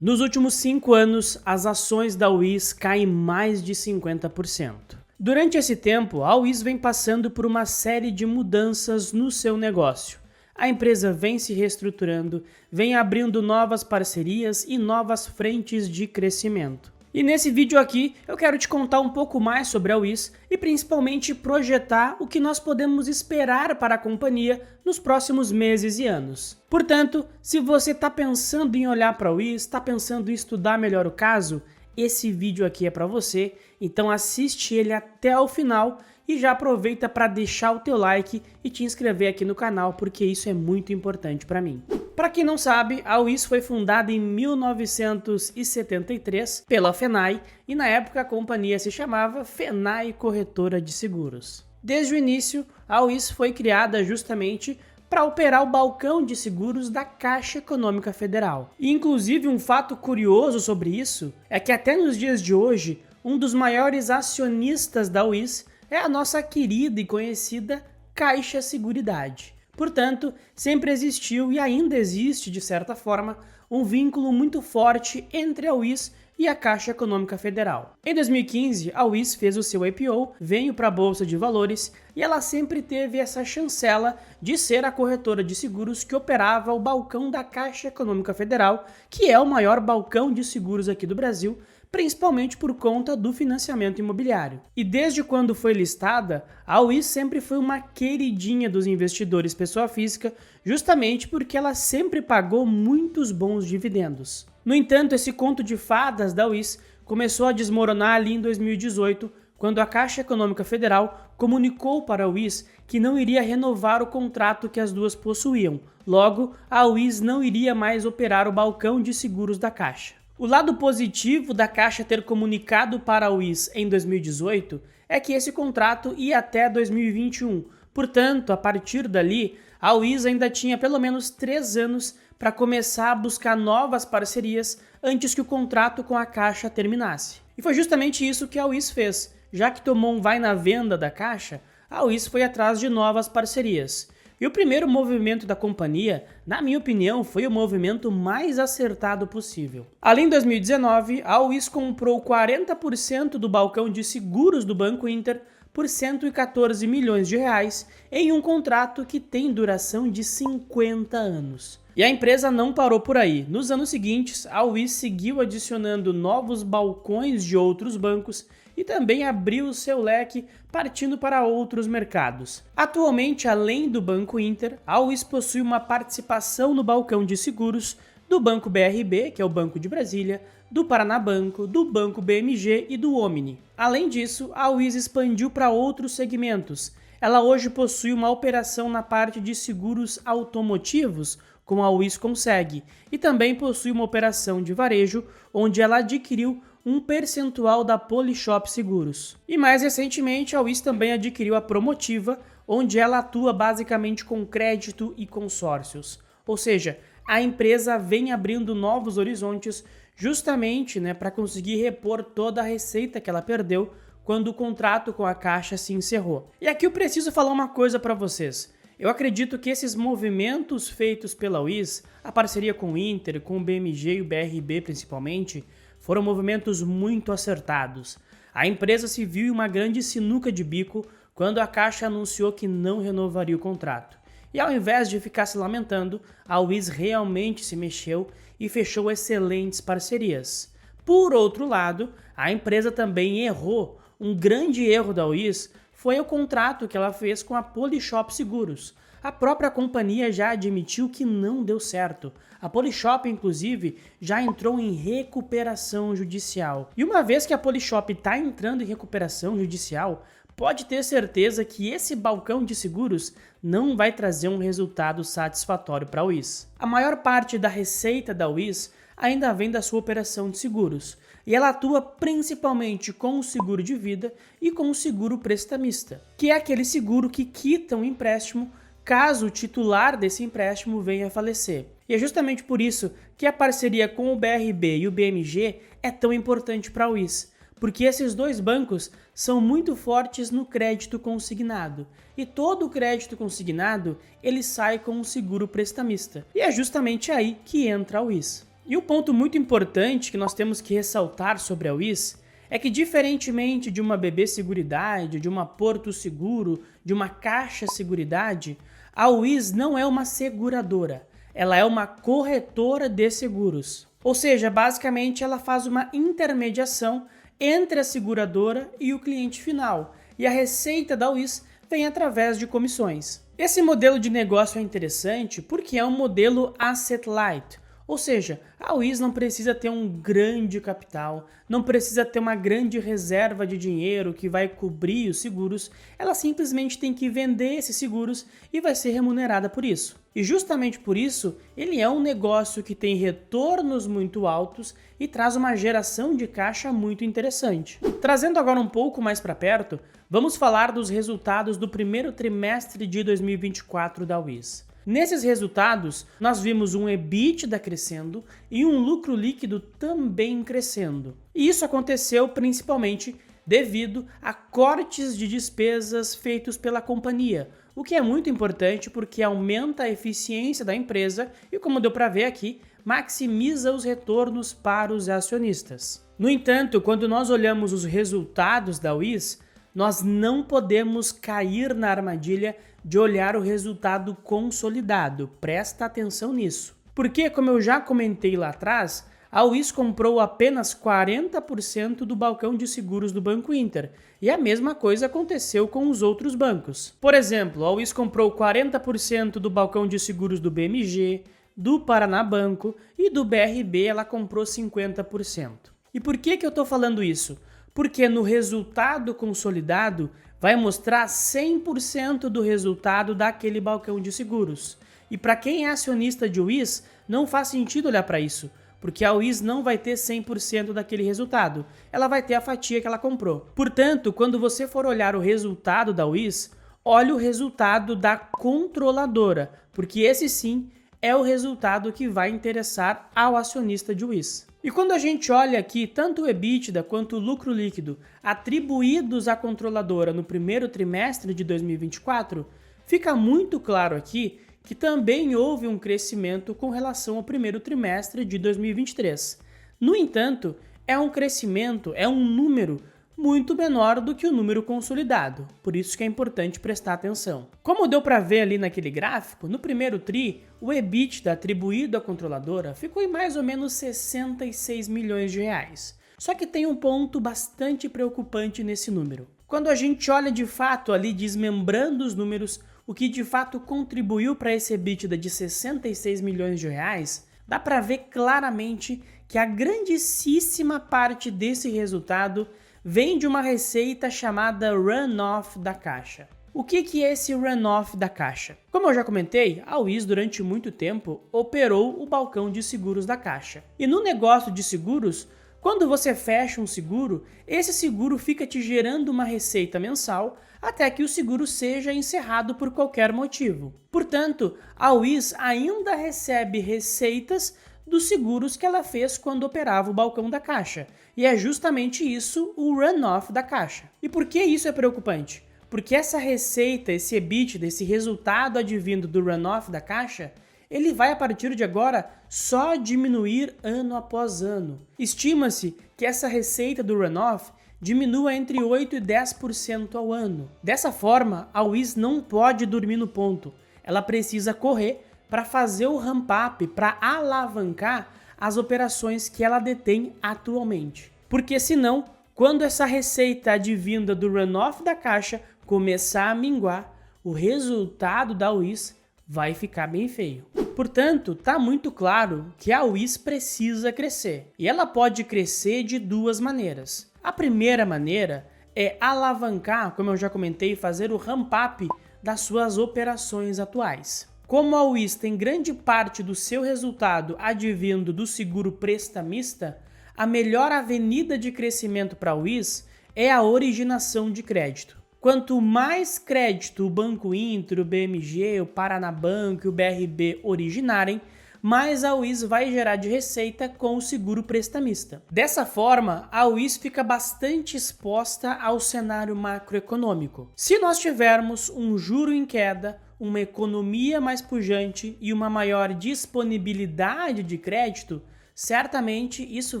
Nos últimos 5 anos, as ações da Wiz caem mais de 50%. Durante esse tempo, a Wiz vem passando por uma série de mudanças no seu negócio. A empresa vem se reestruturando, vem abrindo novas parcerias e novas frentes de crescimento. E nesse vídeo aqui eu quero te contar um pouco mais sobre a Wiz e principalmente projetar o que nós podemos esperar para a companhia nos próximos meses e anos. Portanto, se você está pensando em olhar para a Wiz, está pensando em estudar melhor o caso, esse vídeo aqui é para você, então assiste ele até o final e já aproveita para deixar o teu like e te inscrever aqui no canal, porque isso é muito importante para mim. Para quem não sabe, a Wiz foi fundada em 1973 pela FENAI e na época a companhia se chamava FENAI Corretora de Seguros. Desde o início, a Wiz foi criada justamente para operar o balcão de seguros da Caixa Econômica Federal. E inclusive um fato curioso sobre isso é que até nos dias de hoje, um dos maiores acionistas da Wiz é a nossa querida e conhecida Caixa Seguridade. Portanto, sempre existiu e ainda existe, de certa forma, um vínculo muito forte entre a Wiz e a Caixa Econômica Federal. Em 2015, a Wiz fez o seu IPO, veio para a Bolsa de Valores e ela sempre teve essa chancela de ser a corretora de seguros que operava o balcão da Caixa Econômica Federal, que é o maior balcão de seguros aqui do Brasil, principalmente por conta do financiamento imobiliário. E desde quando foi listada, a Wiz sempre foi uma queridinha dos investidores pessoa física, justamente porque ela sempre pagou muitos bons dividendos. No entanto, esse conto de fadas da Wiz começou a desmoronar ali em 2018, quando a Caixa Econômica Federal comunicou para a Wiz que não iria renovar o contrato que as duas possuíam. Logo, a Wiz não iria mais operar o balcão de seguros da Caixa. O lado positivo da Caixa ter comunicado para a Wiz em 2018 é que esse contrato ia até 2021. Portanto, a partir dali, a Wiz ainda tinha pelo menos 3 anos para começar a buscar novas parcerias antes que o contrato com a Caixa terminasse. E foi justamente isso que a Wiz fez. Já que tomou um vai na venda da Caixa, a Wiz foi atrás de novas parcerias. E o primeiro movimento da companhia, na minha opinião, foi o movimento mais acertado possível. Ali em 2019, a Wiz comprou 40% do balcão de seguros do Banco Inter por 114 milhões de reais em um contrato que tem duração de 50 anos. E a empresa não parou por aí. Nos anos seguintes, a Wiz seguiu adicionando novos balcões de outros bancos e também abriu seu leque partindo para outros mercados. Atualmente, além do Banco Inter, a Wiz possui uma participação no balcão de seguros do Banco BRB, que é o Banco de Brasília, do Paraná Banco, do Banco BMG e do Omni. Além disso, a Wiz expandiu para outros segmentos. Ela hoje possui uma operação na parte de seguros automotivos, como a Wiz Consegue, e também possui uma operação de varejo, onde ela adquiriu um percentual da Polishop Seguros. E mais recentemente, a Wiz também adquiriu a Promotiva, onde ela atua basicamente com crédito e consórcios. Ou seja, a empresa vem abrindo novos horizontes justamente para conseguir repor toda a receita que ela perdeu quando o contrato com a Caixa se encerrou. E aqui eu preciso falar uma coisa para vocês. Eu acredito que esses movimentos feitos pela Wiz, a parceria com o Inter, com o BMG e o BRB principalmente, foram movimentos muito acertados. A empresa se viu em uma grande sinuca de bico quando a Caixa anunciou que não renovaria o contrato. E ao invés de ficar se lamentando, a Wiz realmente se mexeu e fechou excelentes parcerias. Por outro lado, a empresa também errou. Um grande erro da Wiz foi o contrato que ela fez com a Polishop Seguros. A própria companhia já admitiu que não deu certo. A Polishop, inclusive, já entrou em recuperação judicial. E uma vez que a Polishop está entrando em recuperação judicial, pode ter certeza que esse balcão de seguros não vai trazer um resultado satisfatório para a Wiz. A maior parte da receita da Wiz ainda vem da sua operação de seguros, e ela atua principalmente com o seguro de vida e com o seguro prestamista, que é aquele seguro que quita um empréstimo caso o titular desse empréstimo venha a falecer. E é justamente por isso que a parceria com o BRB e o BMG é tão importante para a Wiz, porque esses dois bancos são muito fortes no crédito consignado, e todo o crédito consignado ele sai com um seguro prestamista, e é justamente aí que entra a Wiz. E um ponto muito importante que nós temos que ressaltar sobre a Wiz é que, diferentemente de uma BB Seguridade, de uma Porto Seguro, de uma Caixa Seguridade, a Wiz não é uma seguradora, ela é uma corretora de seguros. Ou seja, basicamente ela faz uma intermediação entre a seguradora e o cliente final, e a receita da Wiz vem através de comissões. Esse modelo de negócio é interessante porque é um modelo asset light, ou seja, a Wiz não precisa ter um grande capital, não precisa ter uma grande reserva de dinheiro que vai cobrir os seguros, ela simplesmente tem que vender esses seguros e vai ser remunerada por isso. E justamente por isso, ele é um negócio que tem retornos muito altos e traz uma geração de caixa muito interessante. Trazendo agora um pouco mais para perto, vamos falar dos resultados do primeiro trimestre de 2024 da Wiz. Nesses resultados, nós vimos um EBITDA crescendo e um lucro líquido também crescendo. E isso aconteceu principalmente devido a cortes de despesas feitos pela companhia, o que é muito importante porque aumenta a eficiência da empresa e, como deu para ver aqui, maximiza os retornos para os acionistas. No entanto, quando nós olhamos os resultados da Wiz, nós não podemos cair na armadilha de olhar o resultado consolidado. Presta atenção nisso. Porque, como eu já comentei lá atrás, a Wiz comprou apenas 40% do balcão de seguros do Banco Inter. E a mesma coisa aconteceu com os outros bancos. Por exemplo, a Wiz comprou 40% do balcão de seguros do BMG, do Paraná Banco e do BRB ela comprou 50%. E por que eu estou falando isso? Porque no resultado consolidado vai mostrar 100% do resultado daquele balcão de seguros. E para quem é acionista de Wiz, não faz sentido olhar para isso, porque a Wiz não vai ter 100% daquele resultado, ela vai ter a fatia que ela comprou. Portanto, quando você for olhar o resultado da Wiz, olhe o resultado da controladora, porque esse sim é o resultado que vai interessar ao acionista de Wiz. E quando a gente olha aqui tanto o EBITDA quanto o lucro líquido atribuídos à controladora no primeiro trimestre de 2024, fica muito claro aqui que também houve um crescimento com relação ao primeiro trimestre de 2023. No entanto, é um crescimento, é um número muito menor do que o número consolidado, por isso que é importante prestar atenção. Como deu para ver ali naquele gráfico, no primeiro TRI, o EBITDA atribuído à controladora ficou em mais ou menos 66 milhões de reais. Só que tem um ponto bastante preocupante nesse número. Quando a gente olha de fato ali desmembrando os números, o que de fato contribuiu para esse EBITDA de 66 milhões de reais, dá para ver claramente que a grandíssima parte desse resultado vem de uma receita chamada runoff da caixa. O que é esse runoff da caixa? Como eu já comentei, a Wiz durante muito tempo operou o balcão de seguros da caixa. E no negócio de seguros, quando você fecha um seguro, esse seguro fica te gerando uma receita mensal até que o seguro seja encerrado por qualquer motivo. Portanto, a Wiz ainda recebe receitas dos seguros que ela fez quando operava o balcão da caixa. E é justamente isso o runoff da caixa. E por que isso é preocupante? Porque essa receita, esse EBITDA, esse resultado advindo do runoff da caixa, ele vai a partir de agora só diminuir ano após ano. Estima-se que essa receita do runoff diminua entre 8% e 10% ao ano. Dessa forma, a Wiz não pode dormir no ponto. Ela precisa correr para fazer o ramp-up, para alavancar as operações que ela detém atualmente. Porque senão, quando essa receita advinda do runoff da caixa começar a minguar, o resultado da Wiz vai ficar bem feio. Portanto, está muito claro que a Wiz precisa crescer. E ela pode crescer de duas maneiras. A primeira maneira é alavancar, como eu já comentei, fazer o ramp-up das suas operações atuais. Como a Wiz tem grande parte do seu resultado advindo do seguro prestamista, a melhor avenida de crescimento para a Wiz é a originação de crédito. Quanto mais crédito o Banco Inter, o BMG, o Paraná Banco e o BRB originarem, mais a Wiz vai gerar de receita com o seguro prestamista. Dessa forma, a Wiz fica bastante exposta ao cenário macroeconômico. Se nós tivermos um juro em queda, uma economia mais pujante e uma maior disponibilidade de crédito, certamente isso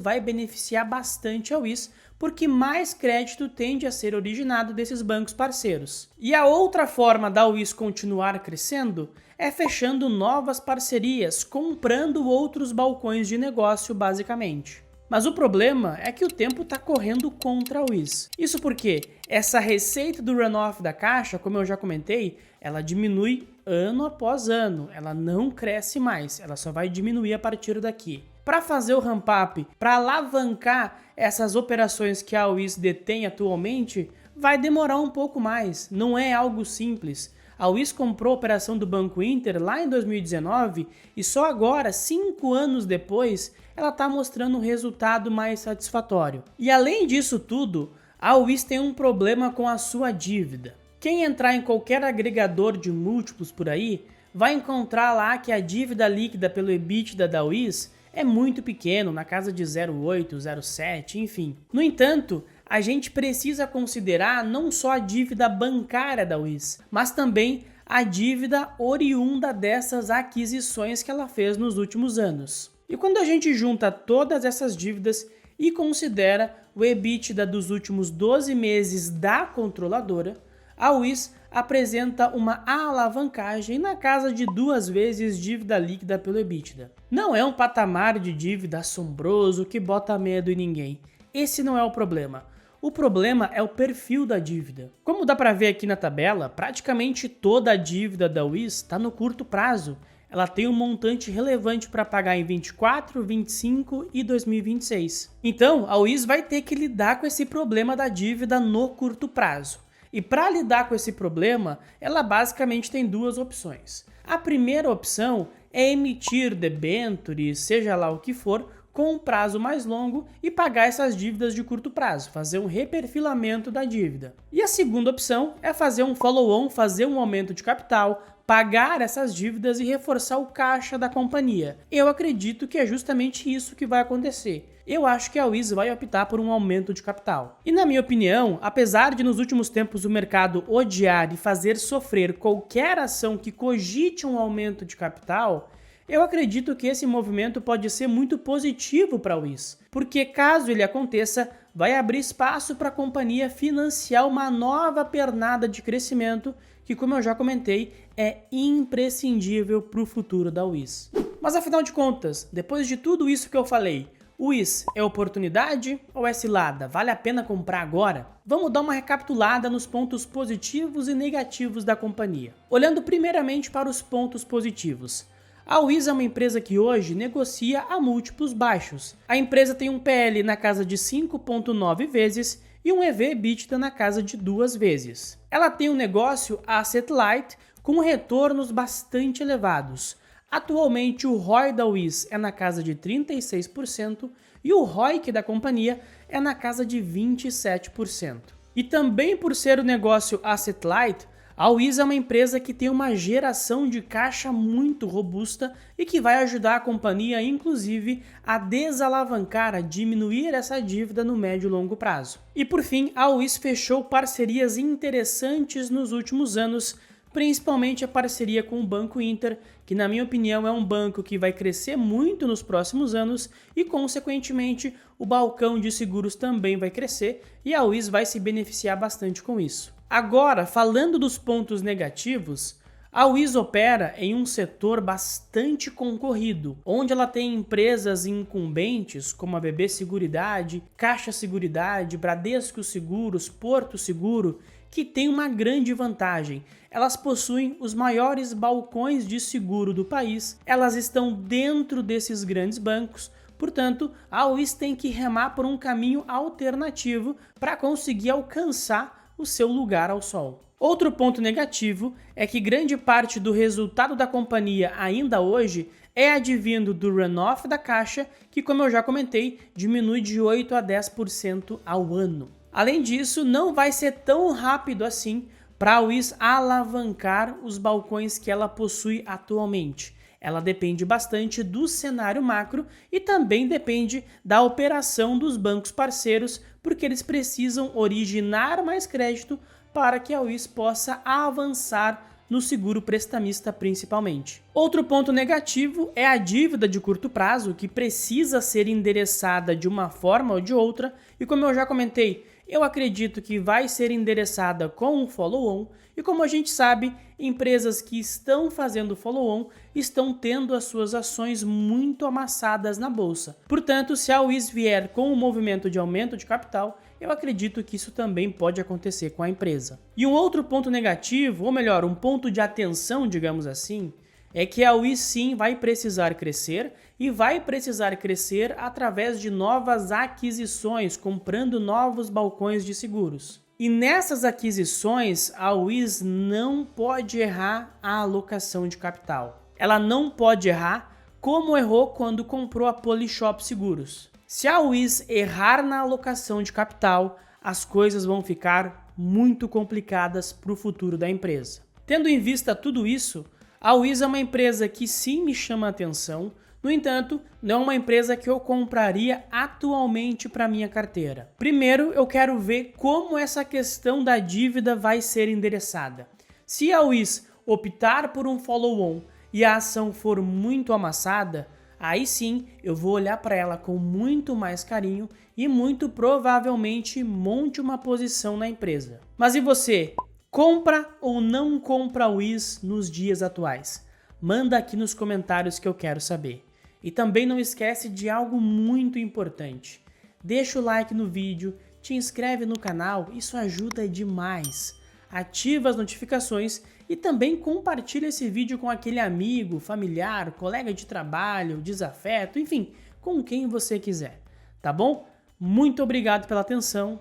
vai beneficiar bastante a WIS, porque mais crédito tende a ser originado desses bancos parceiros. E a outra forma da WIS continuar crescendo é fechando novas parcerias, comprando outros balcões de negócio basicamente. Mas o problema é que o tempo está correndo contra a WIS. Isso porque essa receita do runoff da caixa, como eu já comentei, ela diminui ano após ano, ela não cresce mais, ela só vai diminuir a partir daqui. Para fazer o ramp-up, para alavancar essas operações que a WIS detém atualmente, vai demorar um pouco mais, não é algo simples. A WIS comprou a operação do Banco Inter lá em 2019 e só agora, 5 anos depois, ela está mostrando um resultado mais satisfatório. E além disso tudo, a WIS tem um problema com a sua dívida. Quem entrar em qualquer agregador de múltiplos por aí, vai encontrar lá que a dívida líquida pelo EBITDA da WIS é muito pequeno, na casa de 0,8, 0,7, enfim. No entanto, a gente precisa considerar não só a dívida bancária da WIS, mas também a dívida oriunda dessas aquisições que ela fez nos últimos anos. E quando a gente junta todas essas dívidas e considera o EBITDA dos últimos 12 meses da controladora, a WIS apresenta uma alavancagem na casa de 2 vezes dívida líquida pelo EBITDA. Não é um patamar de dívida assombroso que bota medo em ninguém. Esse não é o problema. O problema é o perfil da dívida. Como dá para ver aqui na tabela, praticamente toda a dívida da WIS está no curto prazo. Ela tem um montante relevante para pagar em 24, 25 e 2026. Então, a WIS vai ter que lidar com esse problema da dívida no curto prazo. E para lidar com esse problema, ela basicamente tem 2 opções. A primeira opção é emitir debêntures, seja lá o que for, com um prazo mais longo e pagar essas dívidas de curto prazo, fazer um reperfilamento da dívida. E a segunda opção é fazer um follow-on, fazer um aumento de capital, pagar essas dívidas e reforçar o caixa da companhia. Eu acredito que é justamente isso que vai acontecer. Eu acho que a WIS vai optar por um aumento de capital. E na minha opinião, apesar de nos últimos tempos o mercado odiar e fazer sofrer qualquer ação que cogite um aumento de capital, eu acredito que esse movimento pode ser muito positivo para a WIS, porque caso ele aconteça, vai abrir espaço para a companhia financiar uma nova pernada de crescimento que, como eu já comentei, é imprescindível para o futuro da WIS. Mas afinal de contas, depois de tudo isso que eu falei, WIS é oportunidade ou é cilada? Vale a pena comprar agora? Vamos dar uma recapitulada nos pontos positivos e negativos da companhia. Olhando primeiramente para os pontos positivos. A WIS é uma empresa que hoje negocia a múltiplos baixos. A empresa tem um PL na casa de 5,9 vezes e um EV/EBITDA na casa de 2 vezes. Ela tem um negócio asset light com retornos bastante elevados. Atualmente o ROI da WIS é na casa de 36% e o ROIC da companhia é na casa de 27%. E também por ser um negócio asset light, a WIS é uma empresa que tem uma geração de caixa muito robusta e que vai ajudar a companhia, inclusive, a desalavancar, a diminuir essa dívida no médio e longo prazo. E por fim, a WIS fechou parcerias interessantes nos últimos anos, principalmente a parceria com o Banco Inter, que na minha opinião é um banco que vai crescer muito nos próximos anos e, consequentemente, o balcão de seguros também vai crescer e a WIS vai se beneficiar bastante com isso. Agora, falando dos pontos negativos, a WIS opera em um setor bastante concorrido, onde ela tem empresas incumbentes como a BB Seguridade, Caixa Seguridade, Bradesco Seguros, Porto Seguro, que tem uma grande vantagem. Elas possuem os maiores balcões de seguro do país, elas estão dentro desses grandes bancos, portanto, a WIS tem que remar por um caminho alternativo para conseguir alcançar o seu lugar ao sol. Outro ponto negativo é que grande parte do resultado da companhia ainda hoje é advindo do runoff da caixa, que, como eu já comentei, diminui de 8 a 10% ao ano. Além disso, não vai ser tão rápido assim para a WIS alavancar os balcões que ela possui atualmente. Ela depende bastante do cenário macro e também depende da operação dos bancos parceiros, porque eles precisam originar mais crédito para que a WIS possa avançar no seguro prestamista principalmente. Outro ponto negativo é a dívida de curto prazo, que precisa ser endereçada de uma forma ou de outra, e como eu já comentei, eu acredito que vai ser endereçada com um follow-on, e como a gente sabe, empresas que estão fazendo follow-on estão tendo as suas ações muito amassadas na bolsa. Portanto, se a Wiz vier com um movimento de aumento de capital, eu acredito que isso também pode acontecer com a empresa. E um outro ponto negativo, ou melhor, um ponto de atenção, digamos assim, é que a Wiz sim vai precisar crescer e vai precisar crescer através de novas aquisições, comprando novos balcões de seguros. E nessas aquisições, a Wiz não pode errar a alocação de capital. Ela não pode errar como errou quando comprou a Polishop Seguros. Se a Wiz errar na alocação de capital, as coisas vão ficar muito complicadas para o futuro da empresa. Tendo em vista tudo isso, a Wiz é uma empresa que sim me chama a atenção, no entanto, não é uma empresa que eu compraria atualmente para minha carteira. Primeiro, eu quero ver como essa questão da dívida vai ser endereçada. Se a Wiz optar por um follow-on e a ação for muito amassada, aí sim eu vou olhar para ela com muito mais carinho e muito provavelmente monte uma posição na empresa. Mas e você? Compra ou não compra a Wiz nos dias atuais? Manda aqui nos comentários que eu quero saber. E também não esquece de algo muito importante. Deixa o like no vídeo, te inscreve no canal, isso ajuda demais. Ativa as notificações e também compartilha esse vídeo com aquele amigo, familiar, colega de trabalho, desafeto, enfim, com quem você quiser. Tá bom? Muito obrigado pela atenção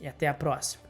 e até a próxima.